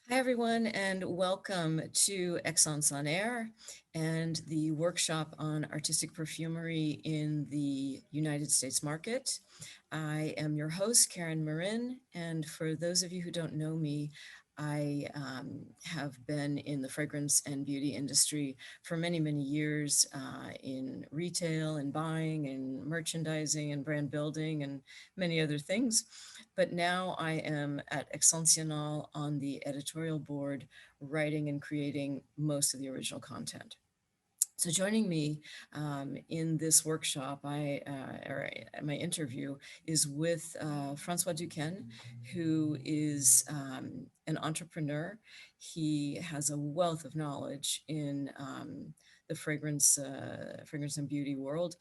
Hi, everyone, and welcome to Esxence on Air and the workshop on artistic perfumery in the United States market. I am your host, Karen Marin, and for those of you who don't know me, I have been in the fragrance and beauty industry for many, many years in retail and buying and merchandising and brand building and many other things. But now I am at Esxence on the editorial board, writing and creating most of the original content. So joining me in this workshop, my interview is with François Duquesne, who is an entrepreneur. He has a wealth of knowledge in the fragrance and beauty world,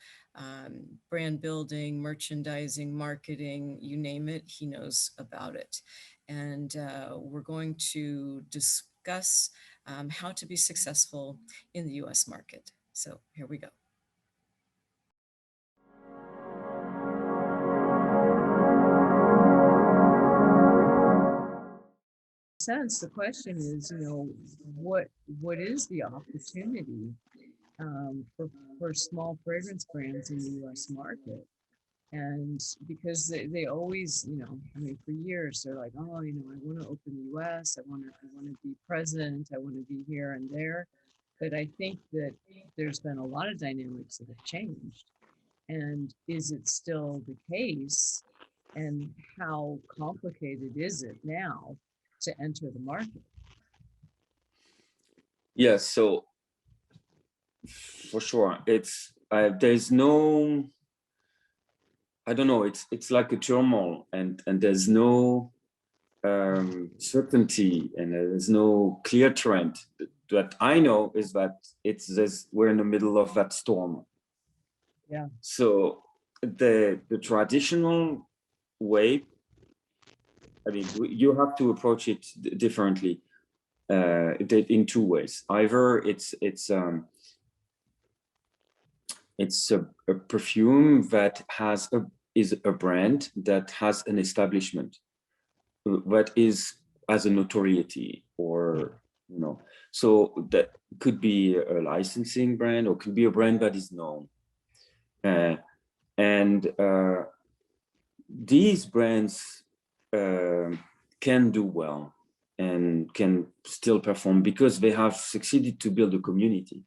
brand building, merchandising, marketing, you name it, he knows about it. And we're going to discuss how to be successful in the US market. So here we go. Sense the question is, what is the opportunity for small fragrance brands in the U.S. market? And because they always, for years they're like, oh, I want to open the U.S. I want to be present. I want to be here and there. But I think that there's been a lot of dynamics that have changed. And is it still the case? And how complicated is it now to enter the market? Yes, so for sure, it's there's no, I don't know, it's like a turmoil, and there's no certainty, and there's no clear trend. What I know is that it's this, we're in the middle of that storm. Yeah. So the traditional way, I mean, you have to approach it differently in two ways. Either it's a perfume that is a brand that has an establishment, that has a notoriety, or so that could be a licensing brand, or could be a brand that is known. And these brands can do well and can still perform because they have succeeded to build a community.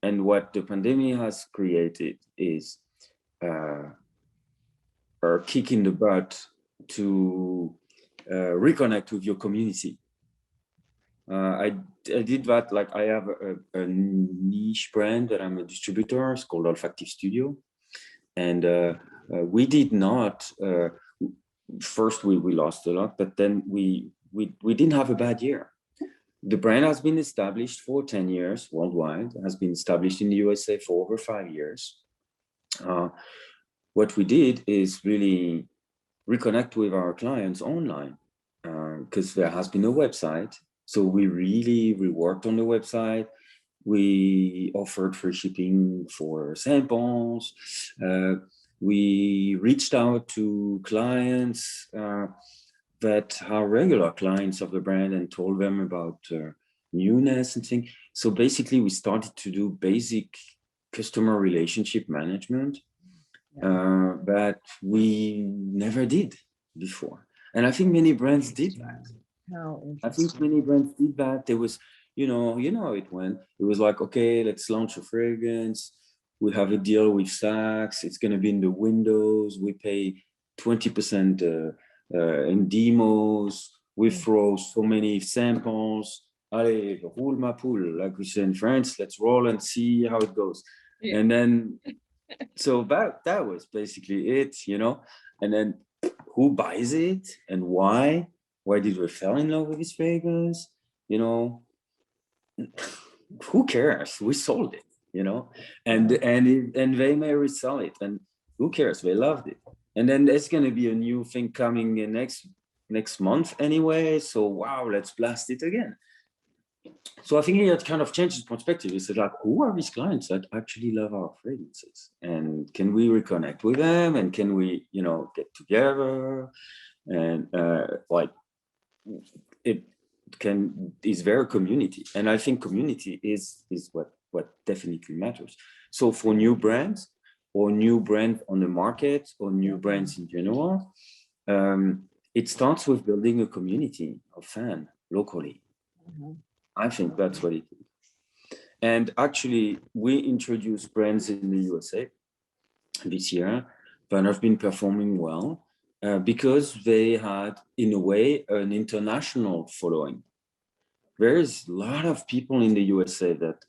And what the pandemic has created is a kick in the butt to reconnect with your community. I did that. Like, I have a niche brand that I'm a distributor. It's called Olfactive Studio. And we did not, first we lost a lot, but then we didn't have a bad year. The brand has been established for 10 years worldwide, has been established in the USA for over 5 years. What we did is really reconnect with our clients online, because there has been a website. So we worked on the website. We offered free shipping for samples. We reached out to clients that are regular clients of the brand and told them about newness and things. So basically, we started to do basic customer relationship management that we never did before. And I think many brands did that. I think many brands did that. There was, how it went. It was like, okay, let's launch a fragrance. We have a deal with Saks. It's going to be in the windows. We pay 20% in demos. We throw so many samples. Allez, roule ma poule, like we say in France. Let's roll and see how it goes. Yeah. And then, so that was basically it, And then, who buys it and why? Why did we fall in love with this fragrance? Who cares? We sold it, and they may resell it, and who cares? They loved it. And then there's going to be a new thing coming in next month anyway. So wow, let's blast it again. So I think it kind of changes perspective. It's like, who are these clients that actually love our fragrances, and can we reconnect with them, and can we, get together, and is very community, and I think community is what definitely matters. So for new brands or new brand on the market or new brands in general, it starts with building a community of fans locally. I think that's what it is. And actually, we introduced brands in the USA this year that have been performing well because they had, in a way, an international following. There is a lot of people in the USA that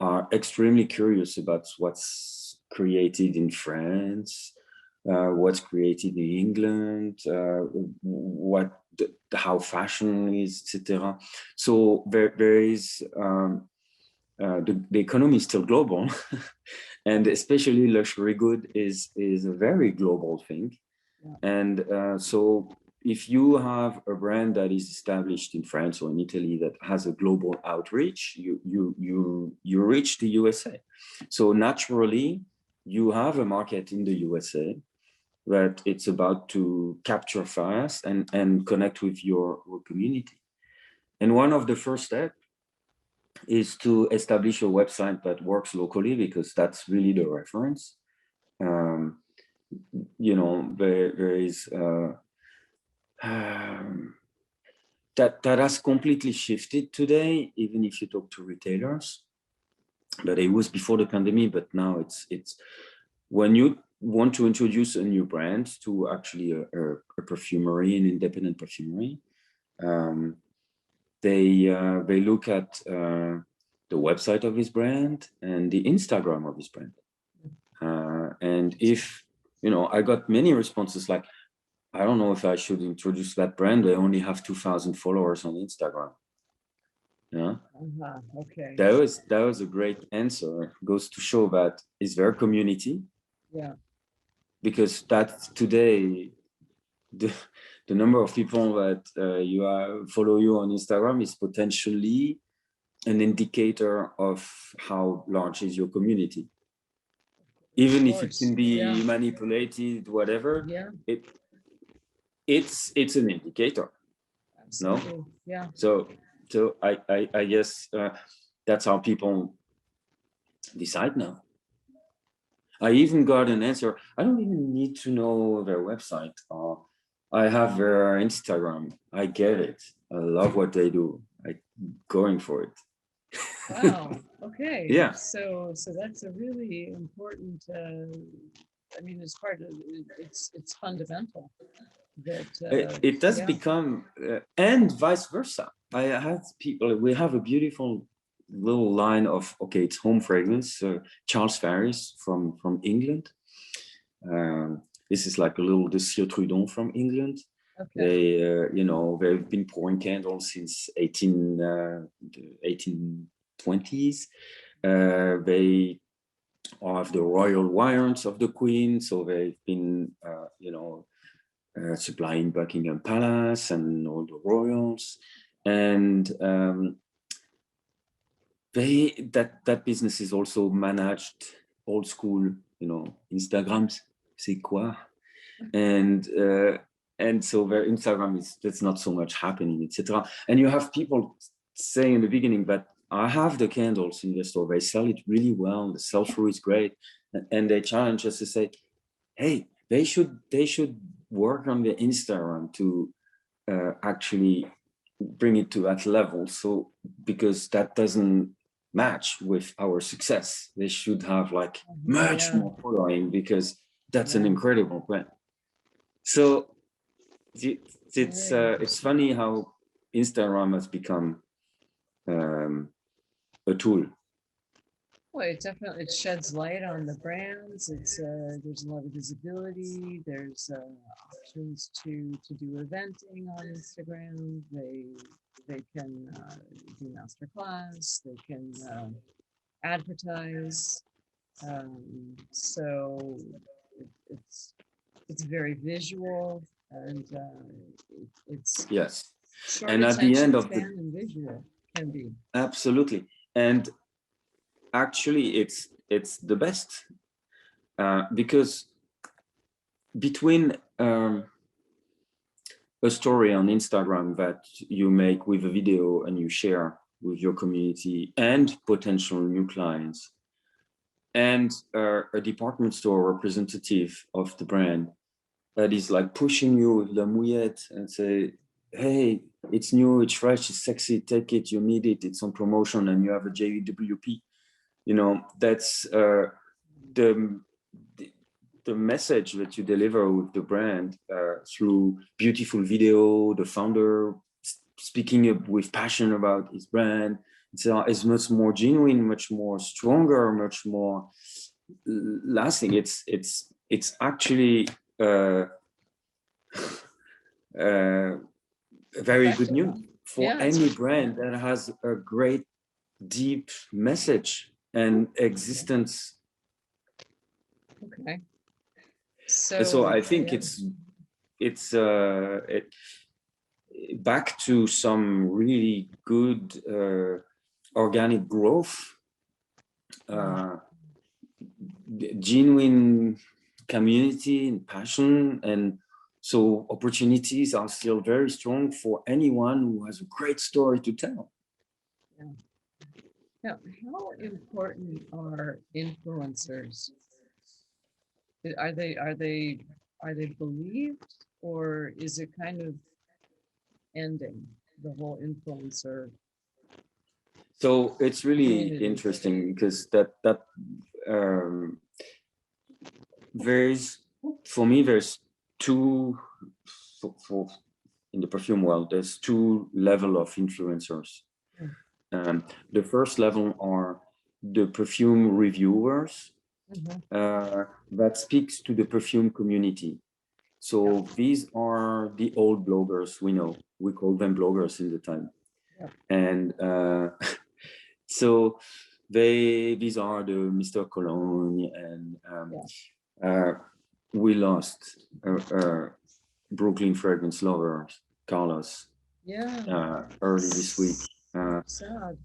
are extremely curious about what's created in France, what's created in England, how fashion is, etc. So there is the economy is still global, and especially luxury good is a very global thing. Yeah. And so if you have a brand that is established in France or in Italy that has a global outreach, you reach the USA. So naturally, you have a market in the USA that it's about to capture fast and connect with your community. And one of the first steps is to establish a website that works locally, because that's really the reference. You know, there is that has completely shifted today, even if you talk to retailers. But it was before the pandemic, but now it's when you want to introduce a new brand to actually a perfumery, an independent perfumery, they look at the website of his brand and the Instagram of his brand. And if, you know, I got many responses like, I don't know if I should introduce that brand. They only have 2,000 followers on Instagram. Yeah. Okay. That was a great answer. It goes to show that it's their community. Yeah. Because that's today, the number of people that follow you on Instagram is potentially an indicator of how large is your community. Even if it can be manipulated, whatever, it's an indicator. Absolutely. No? Yeah. So I guess that's how people decide now. I even got an answer. I don't even need to know their website. I have their Instagram. I get it. I love what they do. I'm going for it. Wow. Okay. Yeah. So that's a really important. I mean, it's part of it's fundamental. That it does become, and vice versa. I had people. We have a beautiful little line of, okay, it's home fragrance. Charles Ferris from England. This is like a little de Trudon from England. Okay. They, you know, they've been pouring candles since 1820s. They have the royal wines of the Queen, so they've been, you know, supplying Buckingham Palace and all the royals, and that business is also managed old school, you know, Instagrams, c'est quoi, and so their Instagram that's not so much happening, etc. And you have people saying in the beginning that I have the candles in the store, they sell it really well, the sell-through is great, and they challenge us to say, hey, they should work on the Instagram to actually bring it to that level. So because that doesn't match with our success, they should have like much more following, because that's an incredible brand. So it's funny how Instagram has become a tool. Well, it definitely sheds light on the brands. It's there's a lot of visibility. There's options to do eventing on Instagram. They can do masterclass. They can advertise. So it's very visual, and it's yes. Short and at the end of the and visual can be absolutely. And actually it's the best, because between a story on Instagram that you make with a video and you share with your community and potential new clients, and a department store representative of the brand that is like pushing you with la mouillette and say, hey, it's new, it's fresh, it's sexy, take it, you need it, it's on promotion, and you have a JWP. You know, that's the message that you deliver with the brand through beautiful video, the founder speaking with passion about his brand. It's much more genuine, much more stronger, much more lasting. It's actually a very good news for any brand that has a great deep message and existence. Okay. So I think it's back to some really good organic growth, genuine community and passion, and so opportunities are still very strong for anyone who has a great story to tell. Yeah. Now, how important are influencers? Are they believed, or is it kind of ending the whole influencer? So it's really interesting because there's two in the perfume world. There's two levels of influencers. The first level are the perfume reviewers that speaks to the perfume community. So these are the old bloggers we know. We call them bloggers in the time. And so these are the Mr. Cologne, and we lost Brooklyn fragrance lovers, Carlos, early this week. Sad.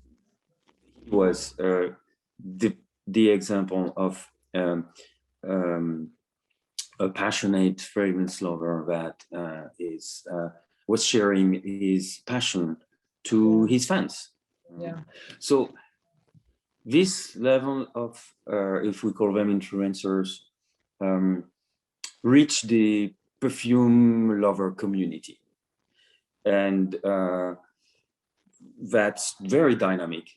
He was the example of a passionate fragrance lover that was sharing his passion to his fans. So this level of, if we call them influencers, reach the perfume lover community. And that's very dynamic.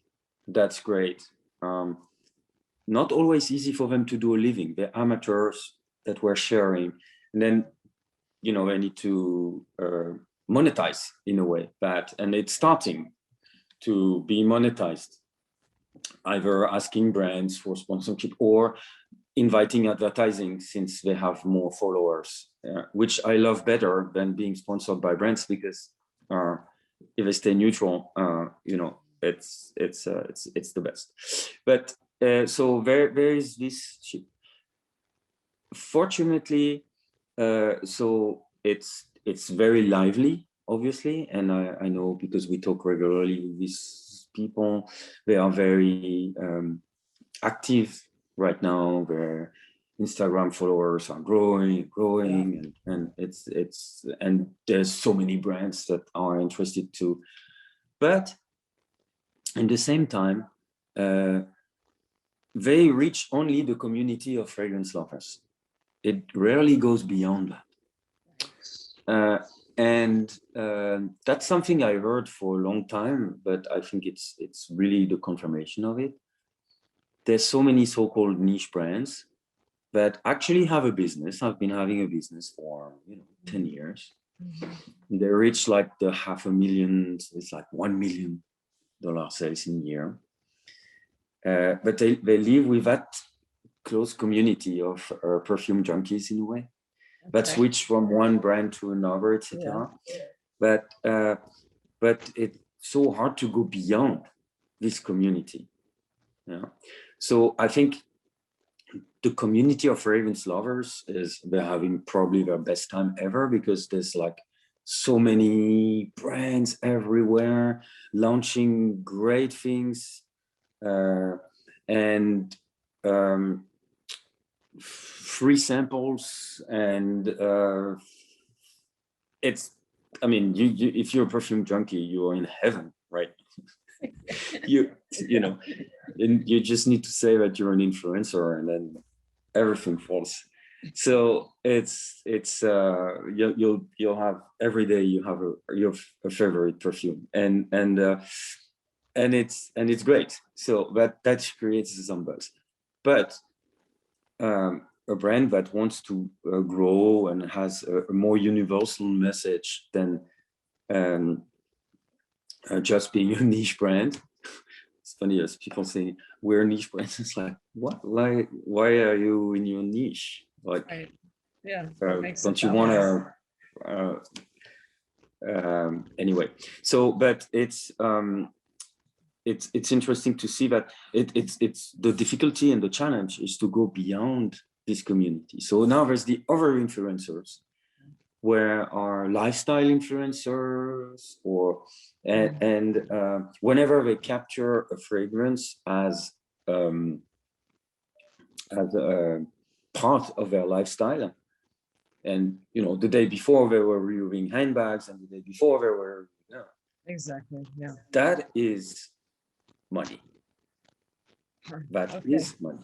That's great. Not always easy for them to do a living. They're amateurs that we're sharing. And then, you know, they need to monetize in a way that, and it's starting to be monetized, either asking brands for sponsorship or inviting advertising since they have more followers, which I love better than being sponsored by brands, because if they stay neutral, you know, it's the best. But so there is this. Fortunately, so it's very lively, obviously, and I know because we talk regularly with these people. They are very active right now. Their Instagram followers are growing, and and there's so many brands that are interested too. But at the same time, they reach only the community of fragrance lovers. It rarely goes beyond that. And that's something I heard for a long time, but I think it's really the confirmation of it. There's so many so-called niche brands that actually have a business, have been having a business for 10 years. They reach like the $500,000, it's like $1 million sales in a year. But they live with that close community of perfume junkies in a way, that switch from one brand to another, etc. But it's so hard to go beyond this community. So I think the community of fragrance lovers they're having probably their best time ever, because there's like so many brands everywhere launching great things, and free samples, and I mean, if you're a perfume junkie, you are in heaven, right? you know, and you just need to say that you're an influencer, and then everything falls. So you'll have every day you have a favorite perfume, and it's great. So that creates some buzz. But a brand that wants to grow and has a more universal message than just being a niche brand. It's funny as people say we're a niche brand. It's like, what? Like, why are you in your niche? Like, Right. Yeah. don't you want to? Anyway, so but it's interesting to see that it's the difficulty and the challenge is to go beyond this community. So now there's the other influencers, where are lifestyle influencers, or and whenever they capture a fragrance as a part of their lifestyle, and you know, the day before they were reviewing handbags, and the day before they were Exactly. Yeah. That is money. That is money.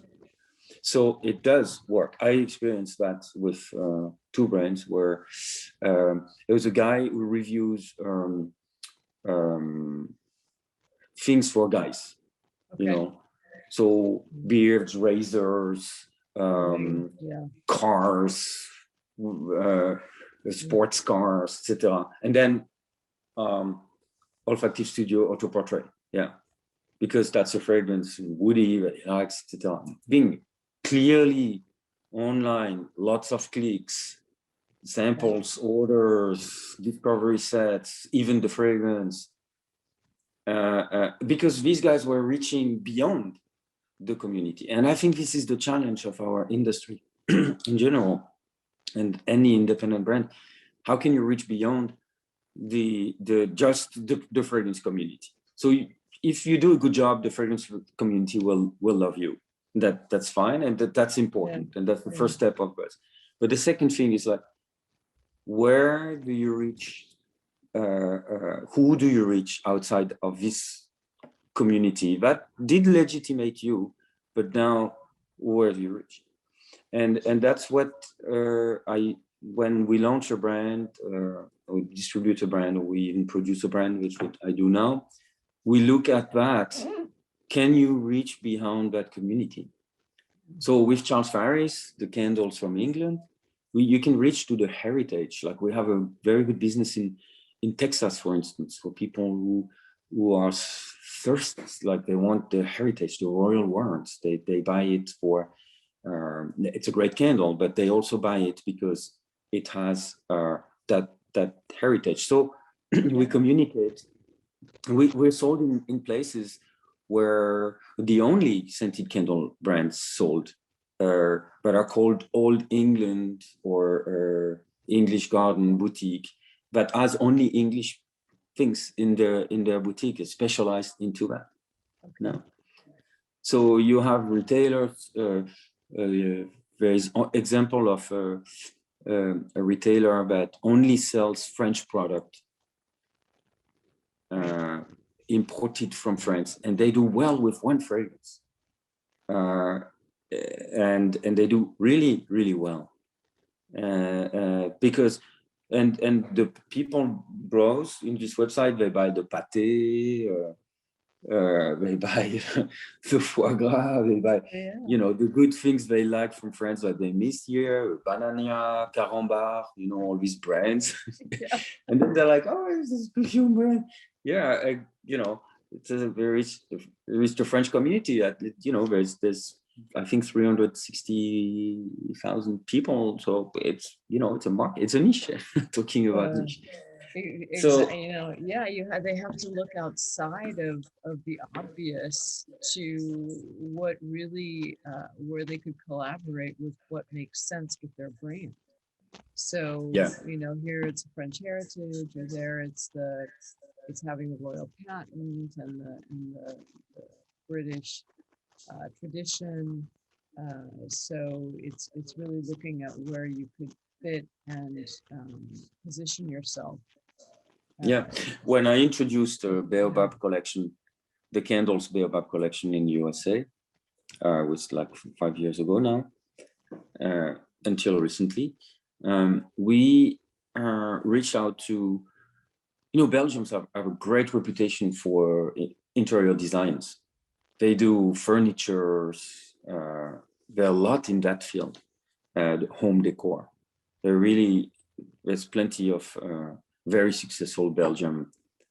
So it does work. I experienced that with two brands where there was a guy who reviews things for guys, you know, so beards, razors, cars, sports cars, etc. And then olfactive studio auto portrait, because that's a fragrance woody that he likes, etc. Being clearly online, lots of clicks, samples, orders, discovery sets, even the fragrance, because these guys were reaching beyond the community. And I think this is the challenge of our industry in general, and any independent brand. How can you reach beyond the fragrance community? So if you do a good job, the fragrance community will love you. That's fine, and that's important, and that's the first step of it. But the second thing is, like, where do you reach? Who do you reach outside of this community that did legitimate you, but now where do you reach? And that's what when we launch a brand, or distribute a brand, or we even produce a brand, which what I do now, we look at that. Can you reach beyond that community? So with Charles Faris, the candles from England, you can reach to the heritage. Like, we have a very good business in Texas, for instance, for people who are thirsty, like they want the heritage, the royal warrants. They buy it for, it's a great candle, but they also buy it because it has that heritage. So we communicate. We're sold in places where the only scented candle brands sold that are called Old England or English Garden Boutique, that has only English things in their boutique, is specialized into that. No. So you have retailers. There is an example of a retailer that only sells French product, imported from France, and they do well with one fragrance, and they do really, really well, because and the people browse in this website, they buy the pâté, they buy the foie gras, they buy you know, the good things they like from France that they miss here, Banania, Carambar, you know, all these brands. And then they're like, oh, is this perfume brand? You know, it's there is the French community that, you know, there's I think 360,000 people. So it's, you know, it's a market, it's a niche. Talking about niche. So, you know, they have to look outside of the obvious to what really where they could collaborate with what makes sense with their brand. So, you know, here it's a French heritage, or there it's having the royal patent and the British tradition. So it's really looking at where you could fit and position yourself Yeah, when I introduced the Baobab collection, the candles Baobab collection in the USA, was like 5 years ago now, until recently, we reached out to, Belgians have a great reputation for interior designs. They do furniture, there are a lot in that field, home decor. There's plenty of very successful Belgian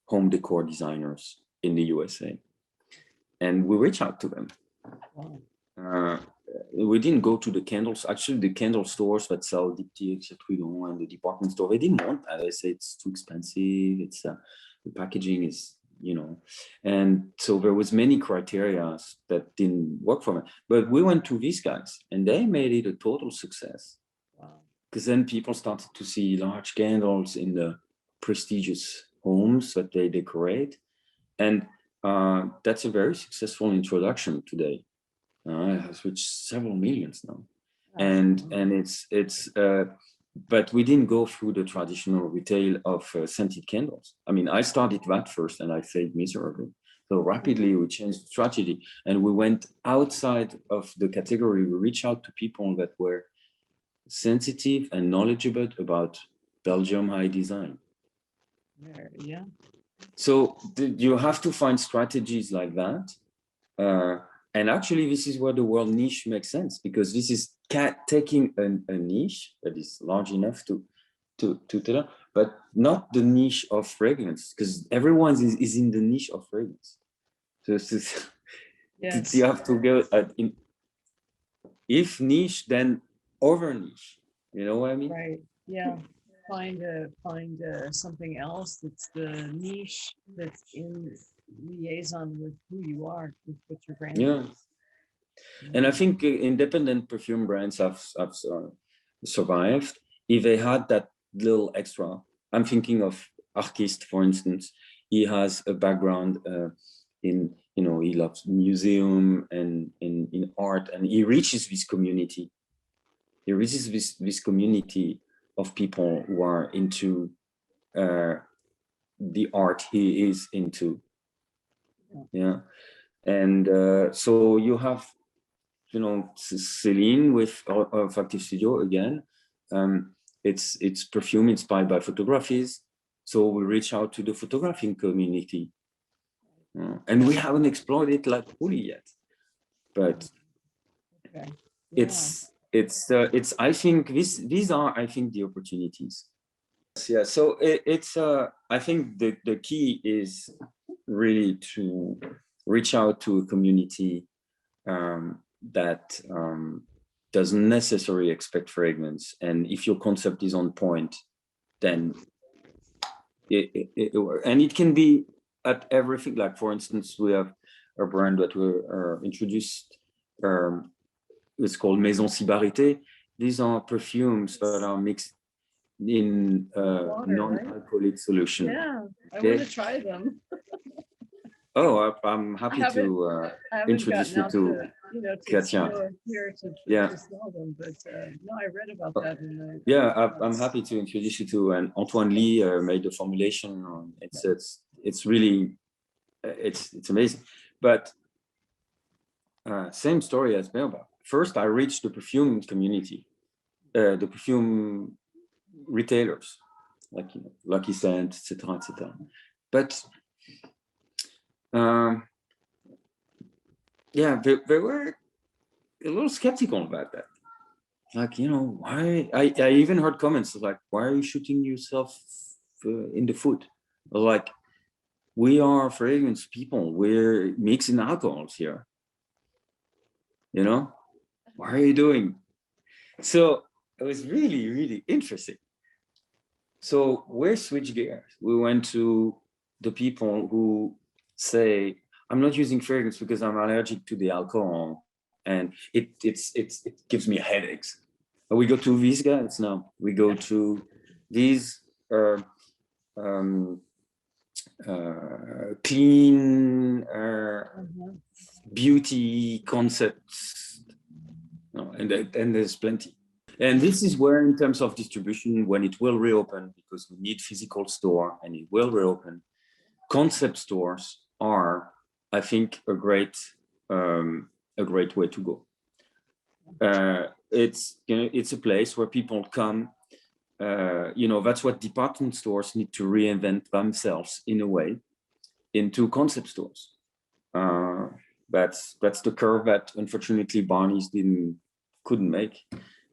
home decor designers in the USA. And we reach out to them. We didn't go to the candles. Actually, the candle stores that sell diptychs, Trudon, and the department store, they didn't want that. They say it's too expensive. It's the packaging is, and so there was many criteria that didn't work for me. But we went to these guys, and they made it a total success. Because then people started to see large candles in the prestigious homes that they decorate, and that's a very successful introduction today. It has reached several millions now, and it's but we didn't go through the traditional retail of scented candles. I mean, I started that first, and I failed miserably. So rapidly we changed the strategy, and we went outside of the category. We reached out to people that were sensitive and knowledgeable about Belgium high design. Yeah. So you have to find strategies like that. And actually, this is where the word niche makes sense, because this is taking a niche that is large enough to tell, but not the niche of fragrance, because everyone is in the niche of fragrance. So yes. You have to go if niche, then over niche. You know what I mean? Right. Yeah. Find something else that's the niche that's in liaison with who you are, with what your brand is. And I think independent perfume brands have survived if they had that little extra. I'm thinking of Artist, for instance. He has a background in, he loves museum and in art, and he reaches this community. He reaches this community of people who are into the art he is into. Yeah. And so you have, Celine with Factive Studio again. It's perfume inspired by photographies. So we reach out to the photographing community. And we haven't explored it like fully yet. But it's I think these are, I think, the opportunities. Yeah, so it's I think the key is really to reach out to a community that doesn't necessarily expect fragrance, and if your concept is on point, then and it can be at everything. Like, for instance, we have a brand that we introduced. It's called Maison. These are perfumes that are mixed in non-alcoholic solution. Yeah, I want to try them. Oh, I'm happy to introduce you to Katia. To sell them, but no, I read about that. I'm happy to introduce you to, and Antoine Lee made the formulation. It's really it's amazing. But same story as Baobab. First, I reached the perfume community, the perfume retailers, like Lucky Scent, etc., etc. But they were a little skeptical about that. Like, why? I even heard comments like, "Why are you shooting yourself in the foot?" Like, we are fragrance people. We're mixing alcohols here. What are you doing? So it was really, really interesting. So we switched gears. We went to the people who say, I'm not using fragrance because I'm allergic to the alcohol, and it gives me headaches. And we go to these guys now. We go to these clean beauty concepts, and there's plenty. And this is where, in terms of distribution, when it will reopen, because we need physical store and it will reopen, concept stores are, I think, a great way to go. It's a place where people come. That's what department stores need to reinvent themselves in a way into concept stores. That's the curve that unfortunately Barney's couldn't make.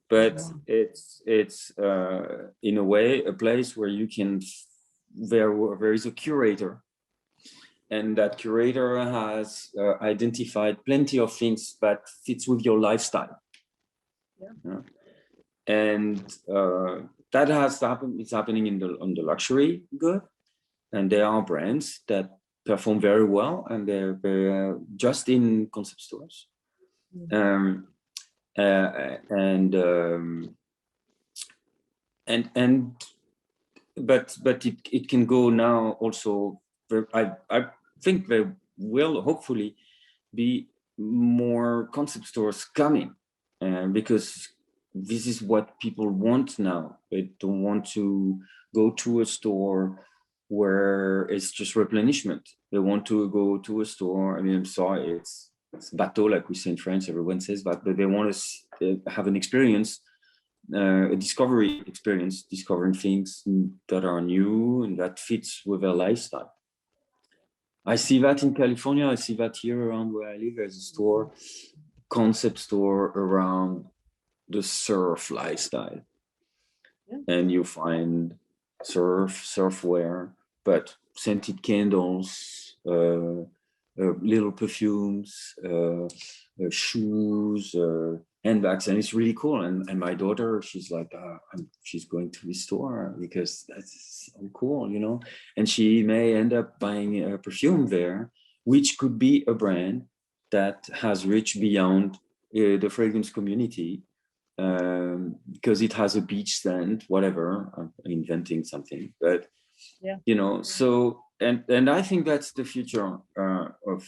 But it's in a way a place where you can there is a curator, and that curator has identified plenty of things that fits with your lifestyle. Yeah. And that has happened. It's happening on the luxury good, and there are brands that perform very well, and they're just in concept stores. But it can go now also. I think there will hopefully be more concept stores coming, because this is what people want now. They don't want to go to a store where it's just replenishment. They want to go to a store. I mean, I'm sorry, it's bateau, like we say in France, everyone says that, but they want to have an experience, a discovery experience, discovering things that are new and that fits with their lifestyle. I see that in California. I see that here around where I live. There's a store, concept store around the surf lifestyle. And you find surfwear, but scented candles, little perfumes, shoes, handbags, and it's really cool. And my daughter, she's like, she's going to the store because that's so cool, and she may end up buying a perfume there, which could be a brand that has reached beyond the fragrance community, because it has a beach scent, whatever. I'm inventing something, but so and I think that's the future of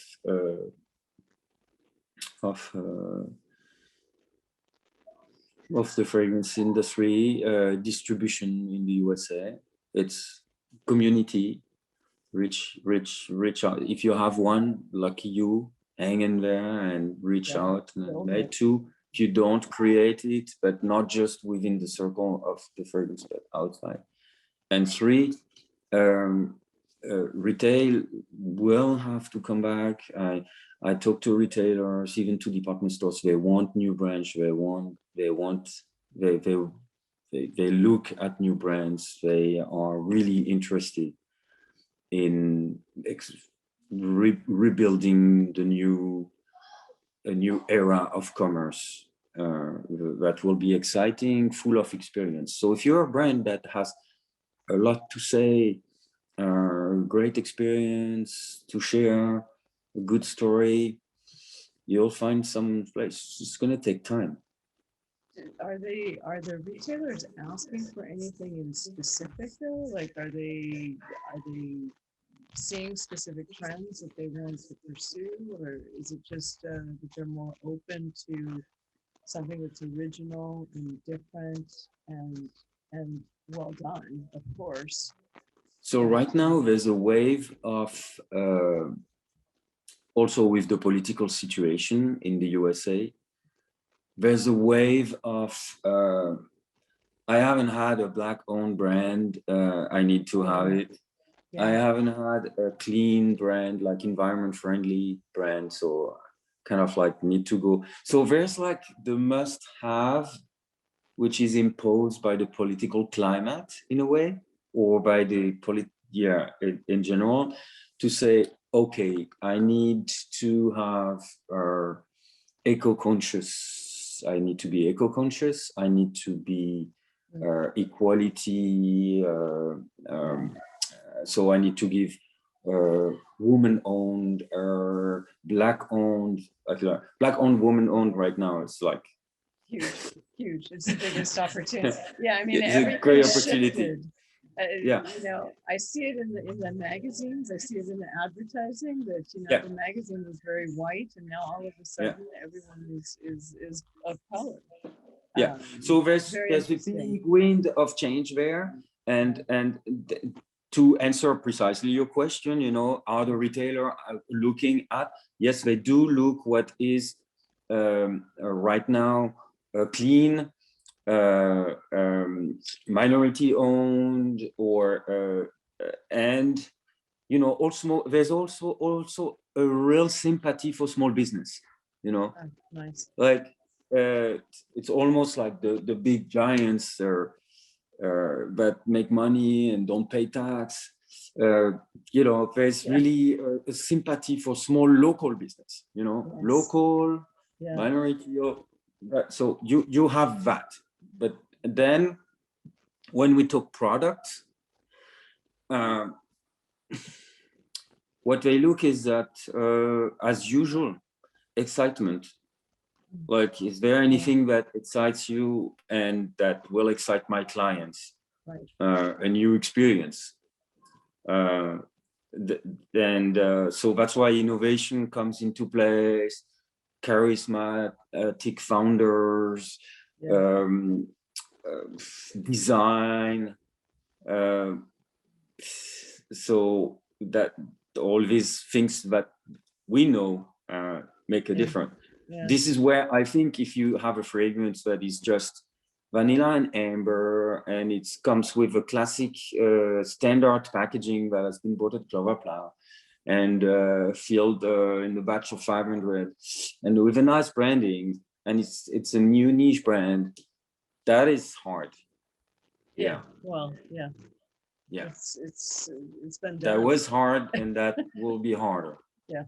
the fragrance industry, distribution in the USA. It's community, reach out. If you have one, lucky you, hang in there and reach out. And two, if you don't, create it, but not just within the circle of the fragrance, but outside. And three, retail will have to come back. I talk to retailers, even to department stores. They want new brands. They look at new brands. They are really interested in rebuilding a new era of commerce that will be exciting, full of experience. So if you're a brand that has a lot to say, great experience to share, a good story, you'll find some place. It's going to take time. Are the retailers asking for anything in specific though? Like, are they seeing specific trends that they want to pursue, or is it just that they're more open to something that's original and different and well done, of course? So right now there's a wave of also with the political situation in the USA, there's a wave of I haven't had a Black-owned brand. I need to have it. Yeah. I haven't had a clean brand, like environment-friendly brand, so kind of like need to go. So there's like the must-have, which is imposed by the political climate in a way, or by the in general, to say, okay, I need to have eco-conscious. I need to be eco-conscious. I need to be equality. So I need to give woman-owned, Black-owned, Black-owned, woman-owned. Right now, it's like huge. It's the biggest opportunity. Yeah, I mean, it's a great opportunity. You know, I see it in the magazines. I see it in the advertising that the magazine was very white, and now all of a sudden everyone is of color. Yeah. So there's very a interesting. big wind of change there, and to answer precisely your question, you know, are the retailer looking at? Yes, they do look what is right now clean, minority owned, or and you know, also there's also a real sympathy for small business, you know. Oh, nice. Like it's almost like the big giants that make money and don't pay tax. You know, there's really a sympathy for small local business, you know. Yes. Local, Yeah. minority of that. So you have that. But then when we talk products, what they look is that as usual, excitement. Like, is there anything that excites you and that will excite my clients? Right. A new experience. So that's why innovation comes into place, charismatic founders, design. So that all these things that we know make a difference. Yeah. This is where I think if you have a fragrance that is just vanilla and amber, and it comes with a classic standard packaging that has been bought at Clover Plow and filled in a batch of 500, and with a nice branding, and it's a new niche brand, that is hard. Yeah. Well, yeah. Yeah. It's been done. That was hard, and that will be harder. Yeah.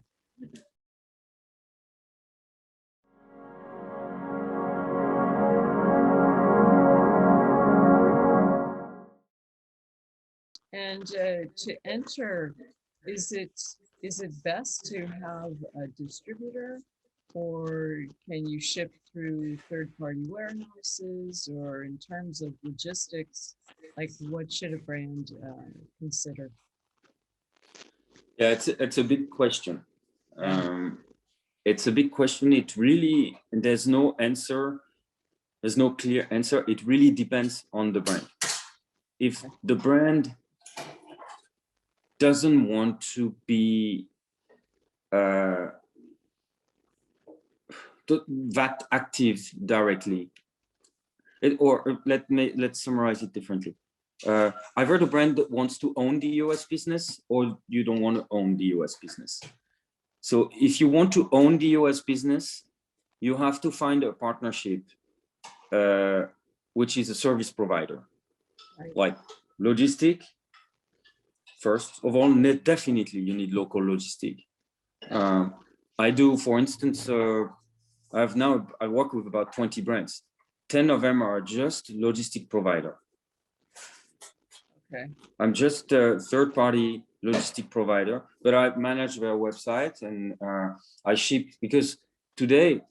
And to enter, is it best to have a distributor, or can you ship through third-party warehouses, or in terms of logistics, like what should a brand consider? Yeah, it's a big question. It's a big question. It really, there's no answer. There's no clear answer. It really depends on the brand. If the brand doesn't want to be that active directly, let's summarize it differently. Either the brand that wants to own the US business, or you don't want to own the US business. So if you want to own the US business, you have to find a partnership, which is a service provider, like logistic. First of all, definitely you need local logistic. I do, for instance, I work with about 20 brands. 10 of them are just logistic provider. Okay. I'm just a third-party logistic provider, but I manage their website, and I ship, because today, you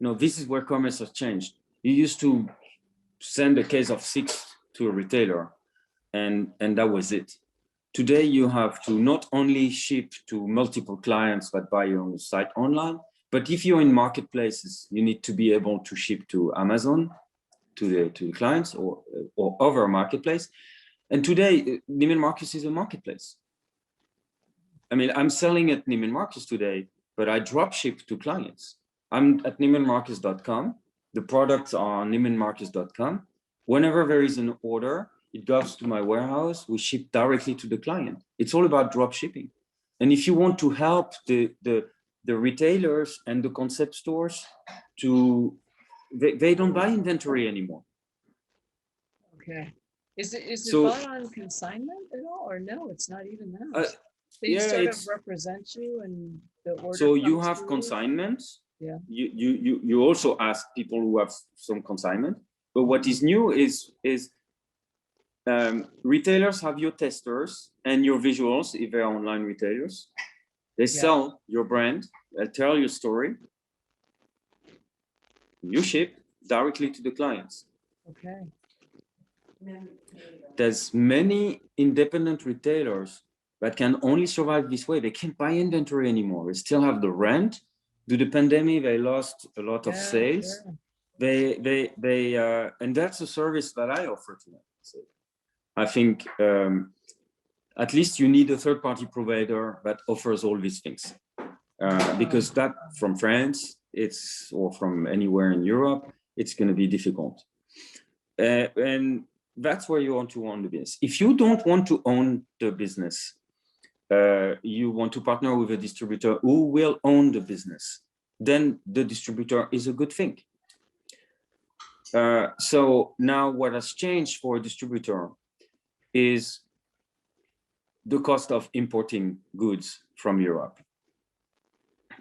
know, this is where commerce has changed. You used to send a case of 6 to a retailer, and that was it. Today, you have to not only ship to multiple clients that buy on the site online, but if you're in marketplaces, you need to be able to ship to Amazon, to the clients, or other marketplace. And today, Neiman Marcus is a marketplace. I mean, I'm selling at Neiman Marcus today, but I drop ship to clients. I'm at neimanmarcus.com. The products are on neimanmarcus.com. Whenever there is an order, it goes to my warehouse. We ship directly to the client. It's all about drop shipping. And if you want to help the retailers and the concept stores they don't buy inventory anymore. Okay. Is it So, bought on consignment at all, or no? It's not even that. They yeah, sort of represent you, and the order. So you comes have to consignments. Yeah. You also ask people who have some consignment. But what is new is retailers have your testers and your visuals if they're online retailers. They sell your brand. They tell your story. You ship directly to the clients. Okay. There's many independent retailers that can only survive this way. They can't buy inventory anymore. They still have the rent. Due to the pandemic, they lost a lot of sales. Sure. and that's a service that I offer to them. So I think at least you need a third-party provider that offers all these things, because that from France, or from anywhere in Europe, it's going to be difficult. And that's where you want to own the business. If you don't want to own the business, you want to partner with a distributor who will own the business, then the distributor is a good thing. So now what has changed for a distributor is the cost of importing goods from Europe.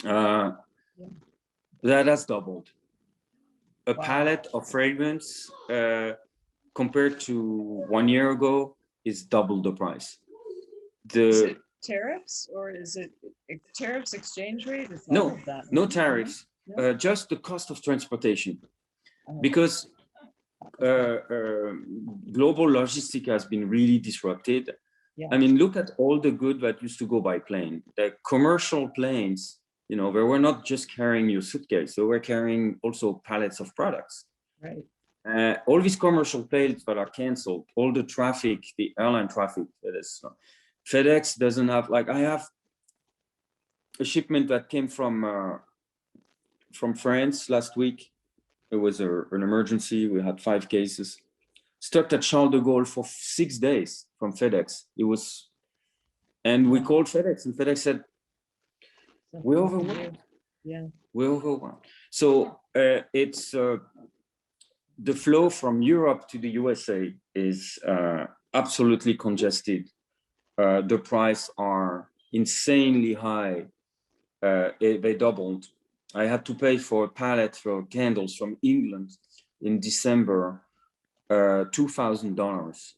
That has doubled. A pallet of fragrance compared to 1 year ago is double the price. Is it tariffs, or is it tariffs, exchange rate? It's all of that, no right? tariffs, No? just the cost of transportation. Because global logistic has been really disrupted. Yeah. I mean, look at all the good that used to go by plane. The commercial planes, they were not just carrying your suitcase, they were carrying also pallets of products. Right. All these commercial planes that are canceled, all the traffic, the airline traffic, FedEx doesn't have, I have a shipment that came from France last week. It was an emergency. We had 5 cases. Stuck at Charles de Gaulle for 6 days from FedEx. And we called FedEx, and FedEx said, we're overwhelmed. Yeah. We're overwhelmed. So it's the flow from Europe to the USA is absolutely congested. The prices are insanely high. They doubled. I had to pay for a pallet for candles from England in December, $2,000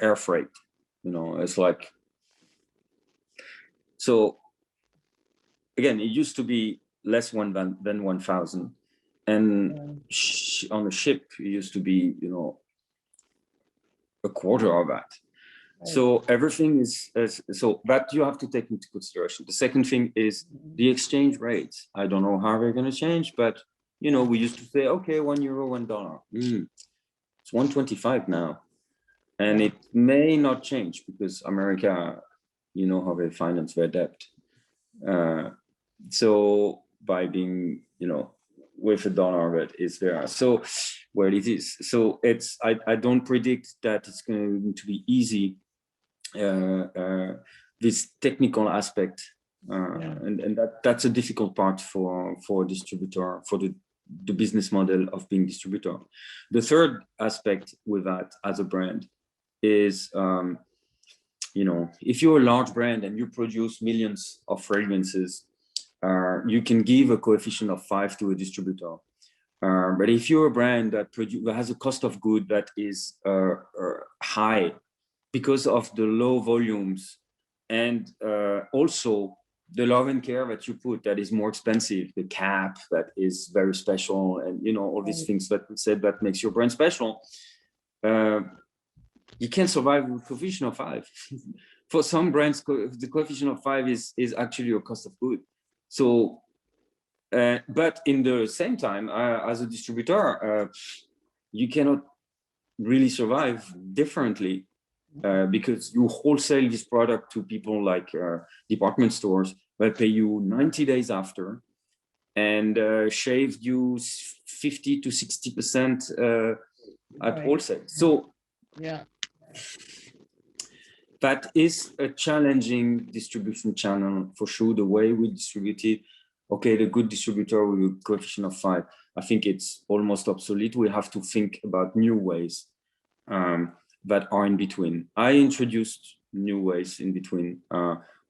air freight. It's like, so again, it used to be less than 1,000, and on a ship it used to be a quarter of that. So everything is so that you have to take into consideration. The second thing is the exchange rates. I don't know how they're going to change, but we used to say, okay, €1, $1. It's 125 now, and it may not change because America, how they finance their debt. So by being, with a dollar that is there, so where it is. So I don't predict that it's going to be easy. This technical aspect, and that's a difficult part for a distributor, for the business model of being distributor. The third aspect with that as a brand is, if you're a large brand and you produce millions of fragrances, you can give a coefficient of 5 to a distributor. But if you're a brand that has a cost of good that is high, because of the low volumes and also the love and care that you put that is more expensive, the cap that is very special, and all these things that we said that makes your brand special, you can't survive with coefficient of 5. For some brands, the coefficient of 5 is actually your cost of good. So, but in the same time, as a distributor, you cannot really survive differently. Because you wholesale this product to people like department stores that pay you 90 days after and shave you 50 to 60% at wholesale. So that is a challenging distribution channel for sure. The way we distribute it, okay, the good distributor with a coefficient of 5, I think it's almost obsolete. We have to think about new ways that are in between. I introduced new ways in between,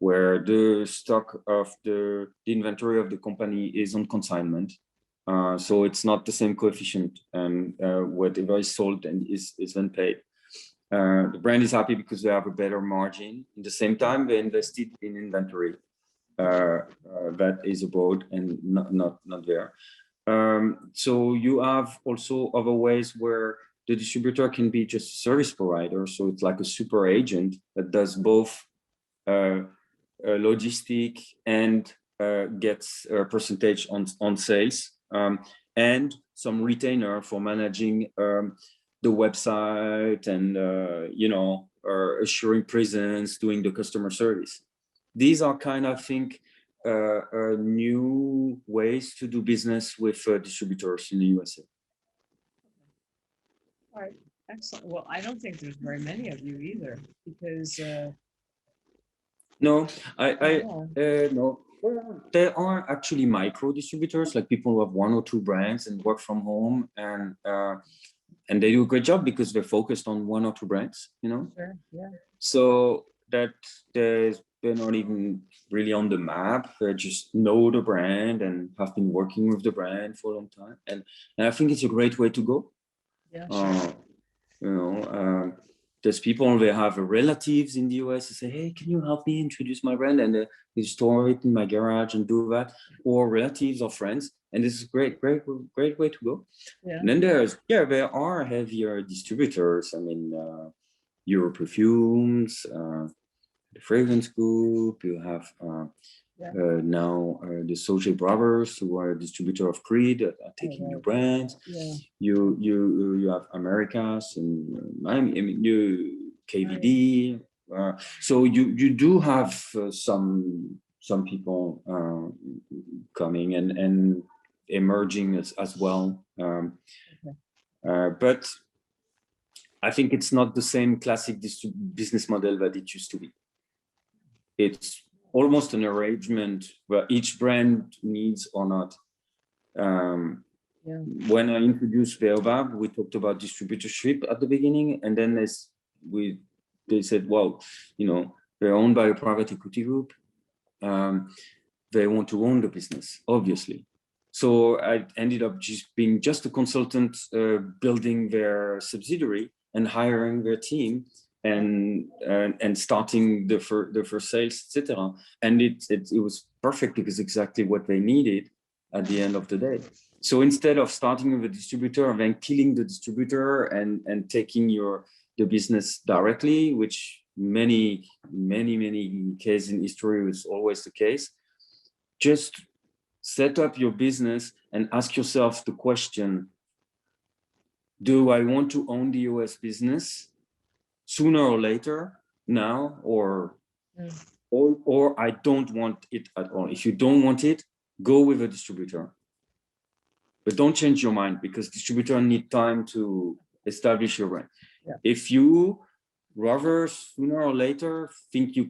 where the stock of the inventory of the company is on consignment. So it's not the same coefficient, and whatever is sold and is then paid. The brand is happy because they have a better margin. At the same time, they invested in inventory that is abroad and not there. So you have also other ways where the distributor can be just a service provider. So it's like a super agent that does both logistic and gets a percentage on sales, and some retainer for managing the website and, assuring presence, doing the customer service. These are kind of, I think, new ways to do business with distributors in the USA. All right, excellent. Well, I don't think there's very many of you either, because No, yeah. no. There are actually micro distributors, like people who have 1 or 2 brands and work from home, and they do a great job because they're focused on 1 or 2 brands, Sure, yeah. So that they're not even really on the map. They just know the brand and have been working with the brand for a long time, and I think it's a great way to go. Yeah, sure. There's people, they have relatives in the US who say, hey, can you help me introduce my brand? And they store it in my garage and do that, or relatives or friends. And this is great way to go. Yeah. And then there are heavier distributors. I mean, Euro Perfumes, the Fragrance Group, you have now the Soje Brothers, who are a distributor of Creed, are taking new brands. Yeah. You have Americas and you KVD. So you do have some people coming and emerging as well. But I think it's not the same classic business model that it used to be. It's almost an arrangement where each brand needs or not. When I introduced Baobab, we talked about distributorship at the beginning, and then they said, well, they're owned by a private equity group. They want to own the business, obviously. So I ended up just being just a consultant, building their subsidiary and hiring their team and starting the first sales, etc. And it was perfect because exactly what they needed at the end of the day. So instead of starting with a distributor and then killing the distributor and taking the business directly, which many cases in history was always the case, just set up your business and ask yourself the question, do I want to own the US business sooner or later, now, or I don't want it at all? If you don't want it, go with a distributor. But don't change your mind, because distributors need time to establish your brand. Yeah. If you rather sooner or later think you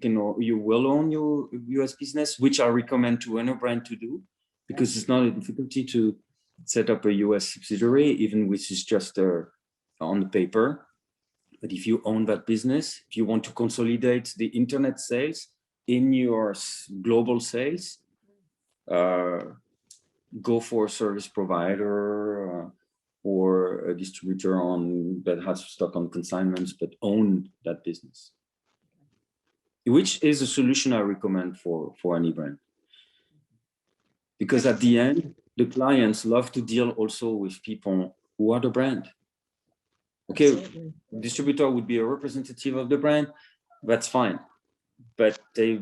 will own your US business, which I recommend to any brand to do, because it's not a difficulty to set up a US subsidiary, even which is just on the paper. But if you own that business, if you want to consolidate the internet sales in your global sales, go for a service provider or a distributor that has stock on consignments, but own that business, which is a solution I recommend for any brand. Because at the end, the clients love to deal also with people who are the brand. Okay, absolutely. Distributor would be a representative of the brand, that's fine. But they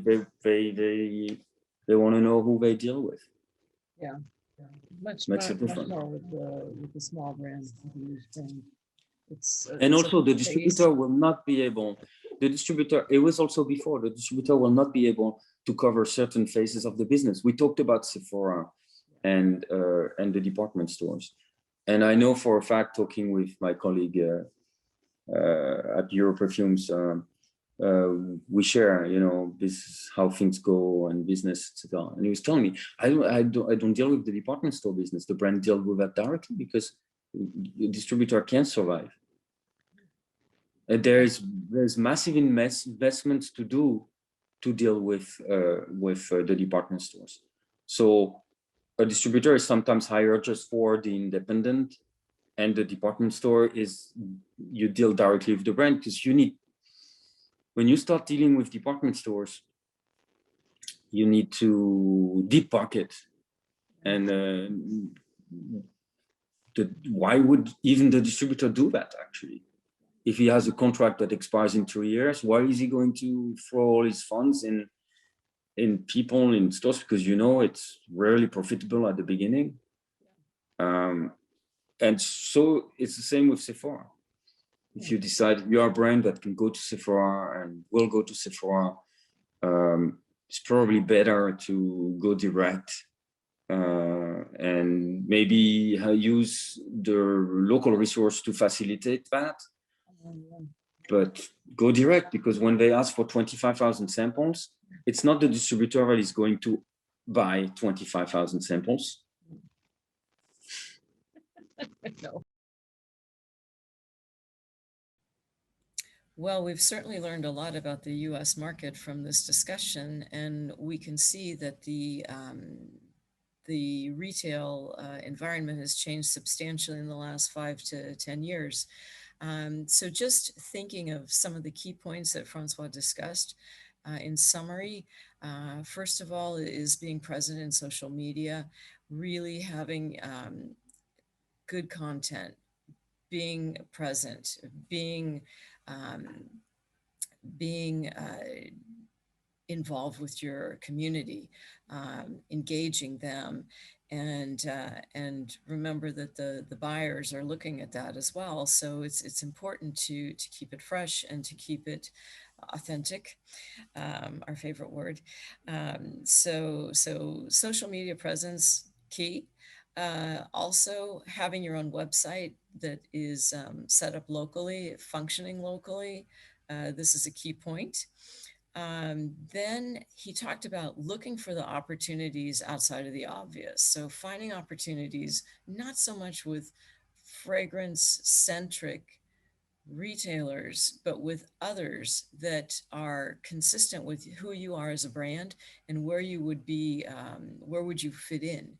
want to know who they deal with. Yeah. Much more with the small brands. And also the distributor will not be able, it was also before, the distributor will not be able to cover certain phases of the business. We talked about Sephora and the department stores. And I know for a fact, talking with my colleague at Euro Perfumes, we share, this is how things go and business, etc. And he was telling me, I don't deal with the department store business. The brand deals with that directly because the distributor can't survive. There's massive investments to do to deal with the department stores. So a distributor is sometimes hired just for the independent, and the department store is you deal directly with the brand, because when you start dealing with department stores, you need to deep pocket. And why would even the distributor do that, actually? If he has a contract that expires in 3 years, why is he going to throw all his funds in people, in stores? Because it's rarely profitable at the beginning. And so it's the same with Sephora. If you decide you are a brand that can go to Sephora and will go to Sephora, it's probably better to go direct and maybe use the local resource to facilitate that. But go direct, because when they ask for 25,000 samples, it's not the distributor that is going to buy 25,000 samples. No. Well, we've certainly learned a lot about the US market from this discussion, and we can see that the retail environment has changed substantially in the last 5 to 10 years. So just thinking of some of the key points that François discussed, in summary, first of all, is being present in social media, really having good content, being present, being involved with your community, engaging them, and remember that the buyers are looking at that as well. So it's important to keep it fresh and to keep it authentic, our favorite word. So social media presence, key. Also having your own website that is set up locally, functioning locally. This is a key point. Then he talked about looking for the opportunities outside of the obvious. So finding opportunities, not so much with fragrance-centric retailers, but with others that are consistent with who you are as a brand and where you would be, where would you fit in.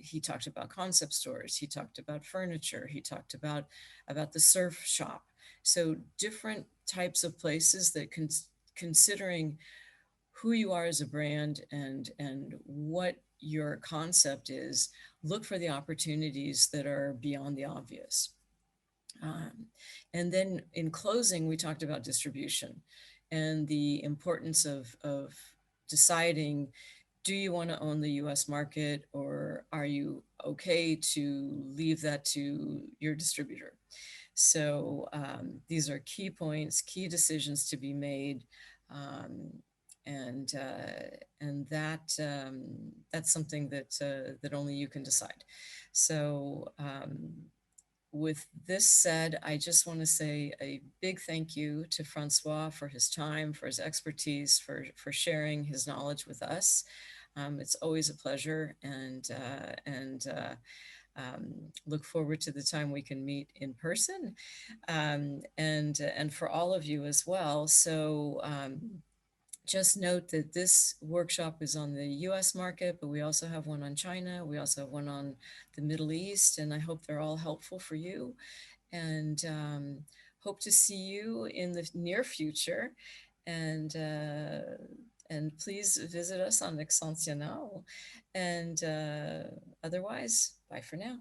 He talked about concept stores. He talked about furniture. He talked about the surf shop. So different types of places that considering who you are as a brand and what your concept is, look for the opportunities that are beyond the obvious. And then in closing, we talked about distribution and the importance of deciding, do you want to own the US market, or are you okay to leave that to your distributor? So these are key points, key decisions to be made. And that's something that only you can decide. So with this said, I just want to say a big thank you to François for his time, for his expertise, for sharing his knowledge with us. It's always a pleasure, and look forward to the time we can meet in person, and for all of you as well. So just note that this workshop is on the US market, but we also have one on China. We also have one on the Middle East, and I hope they're all helpful for you. And hope to see you in the near future. And please visit us on Esxence now. And otherwise, bye for now.